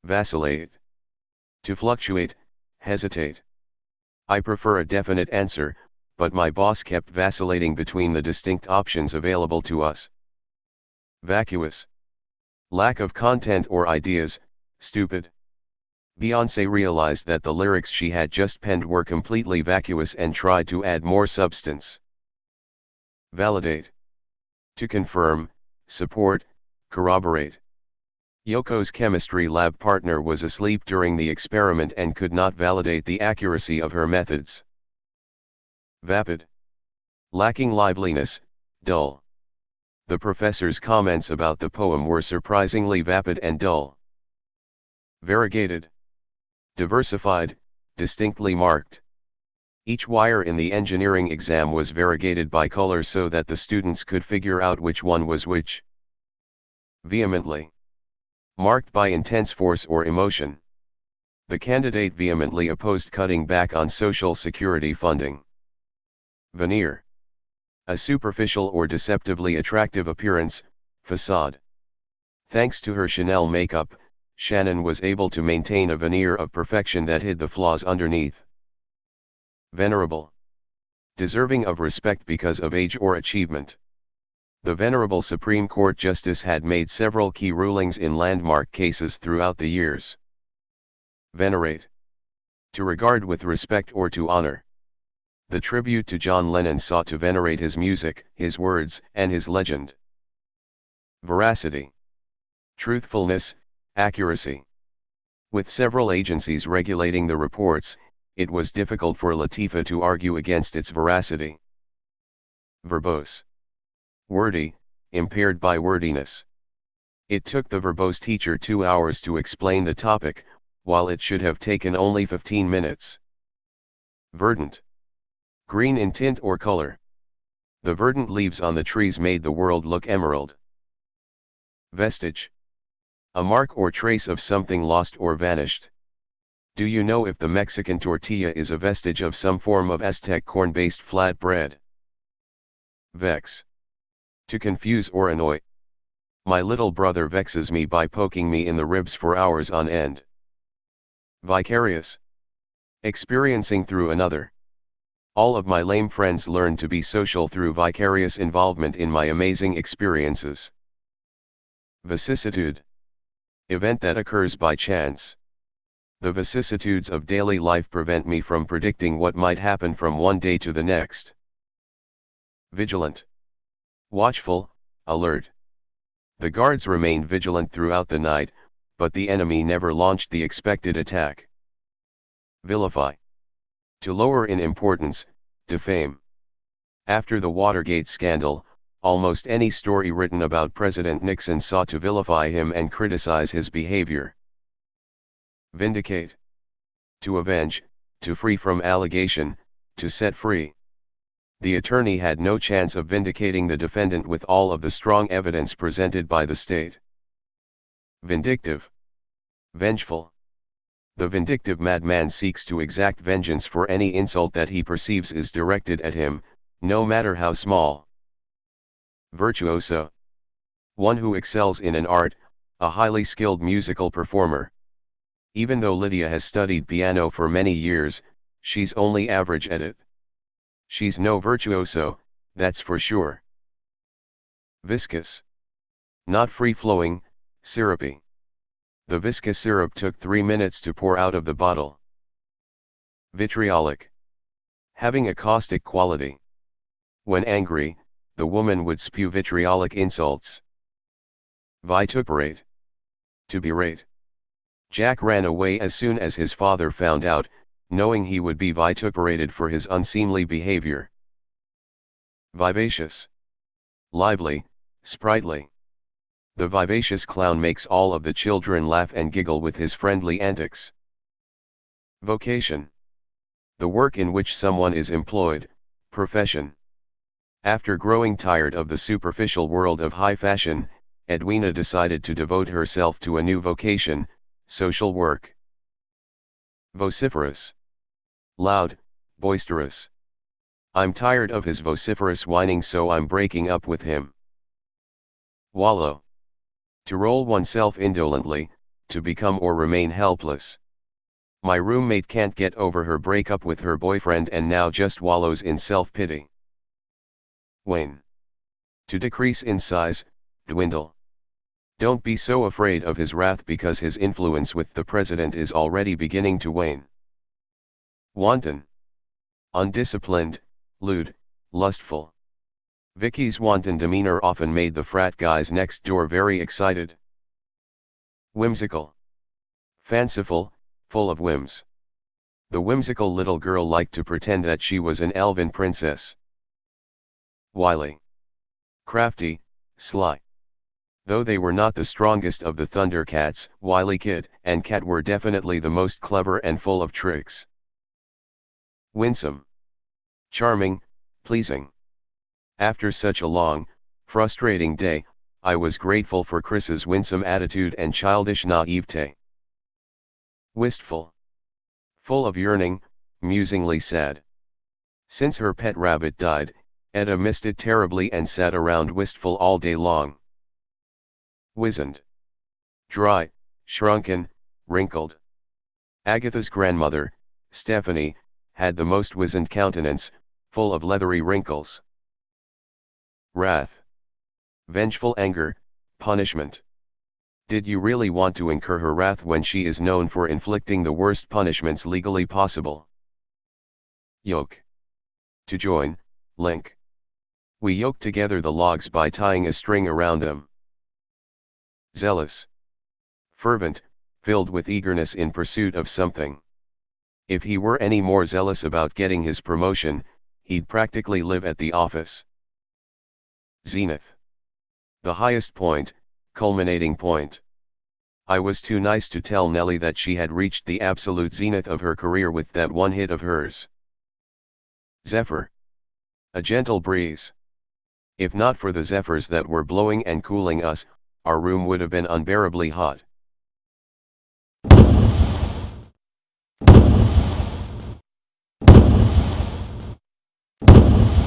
vacillate. To fluctuate, hesitate. I prefer a definite answer, but my boss kept vacillating between the distinct options available to us. Vacuous. Lack of content or ideas, stupid. Beyoncé realized that the lyrics she had just penned were completely vacuous and tried to add more substance. Validate. To confirm, support, corroborate. Yoko's chemistry lab partner was asleep during the experiment and could not validate the accuracy of her methods. Vapid. Lacking liveliness, dull. The professor's comments about the poem were surprisingly vapid and dull. Variegated. Diversified, distinctly marked. Each wire in the engineering exam was variegated by color so that the students could figure out which one was which. Vehemently. Marked by intense force or emotion. The candidate vehemently opposed cutting back on Social Security funding. Veneer. A superficial or deceptively attractive appearance, facade. Thanks to her Chanel makeup, Shannon was able to maintain a veneer of perfection that hid the flaws underneath. Venerable. Deserving of respect because of age or achievement. The Venerable Supreme Court Justice had made several key rulings in landmark cases throughout the years. Venerate. To regard with respect or to honor. The tribute to John Lennon sought to venerate his music, his words, and his legend. Veracity. Truthfulness, accuracy. With several agencies regulating the reports, it was difficult for Latifa to argue against its veracity. Verbose. Wordy, impaired by wordiness. It took the verbose teacher 2 hours to explain the topic, while it should have taken only 15 minutes. Verdant. Green in tint or color. The verdant leaves on the trees made the world look emerald. Vestige. A mark or trace of something lost or vanished. Do you know if the Mexican tortilla is a vestige of some form of Aztec corn-based flat bread? Vex. To confuse or annoy. My little brother vexes me by poking me in the ribs for hours on end. Vicarious. Experiencing through another. All of my lame friends learned to be social through vicarious involvement in my amazing experiences. Vicissitude. Event that occurs by chance. The vicissitudes of daily life prevent me from predicting what might happen from one day to the next. Vigilant. Watchful, alert. The guards remained vigilant throughout the night, but the enemy never launched the expected attack. Vilify. To lower in importance, defame. After the Watergate scandal, almost any story written about President Nixon sought to vilify him and criticize his behavior. Vindicate. To avenge, to free from allegation, to set free. The attorney had no chance of vindicating the defendant with all of the strong evidence presented by the state. Vindictive. Vengeful. The vindictive madman seeks to exact vengeance for any insult that he perceives is directed at him, no matter how small. Virtuoso. One who excels in an art, a highly skilled musical performer. Even though Lydia has studied piano for many years, she's only average at it. She's no virtuoso, that's for sure. Viscous. Not free-flowing, syrupy. The viscous syrup took 3 minutes to pour out of the bottle. Vitriolic. Having a caustic quality. When angry, the woman would spew vitriolic insults. Vituperate. To berate. Jack ran away as soon as his father found out, knowing he would be vituperated for his unseemly behavior. Vivacious. Lively, sprightly. The vivacious clown makes all of the children laugh and giggle with his friendly antics. Vocation. The work in which someone is employed, profession. After growing tired of the superficial world of high fashion, Edwina decided to devote herself to a new vocation, social work. Vociferous. Loud, boisterous. I'm tired of his vociferous whining, so I'm breaking up with him. Wallow. To roll oneself indolently, to become or remain helpless. My roommate can't get over her breakup with her boyfriend and now just wallows in self-pity. Wane. To decrease in size, dwindle. Don't be so afraid of his wrath because his influence with the president is already beginning to wane. Wanton. Undisciplined, lewd, lustful. Vicky's wanton demeanor often made the frat guys next door very excited. Whimsical. Fanciful, full of whims. The whimsical little girl liked to pretend that she was an elven princess. Wily. Crafty, sly. Though they were not the strongest of the Thundercats, Wily Kid and Cat were definitely the most clever and full of tricks. Winsome. Charming, pleasing. After such a long, frustrating day, I was grateful for Chris's winsome attitude and childish naivete. Wistful. Full of yearning, musingly sad. Since her pet rabbit died, Etta missed it terribly and sat around wistful all day long. Wizened. Dry, shrunken, wrinkled. Agatha's grandmother, Stephanie, had the most wizened countenance, full of leathery wrinkles. Wrath. Vengeful anger, punishment. Did you really want to incur her wrath when she is known for inflicting the worst punishments legally possible? Yoke. To join, link. We yoke together the logs by tying a string around them. Zealous. Fervent, filled with eagerness in pursuit of something. If he were any more zealous about getting his promotion, he'd practically live at the office. Zenith. The highest point, culminating point. I was too nice to tell Nellie that she had reached the absolute zenith of her career with that one hit of hers. Zephyr. A gentle breeze. If not for the zephyrs that were blowing and cooling us, our room would have been unbearably hot.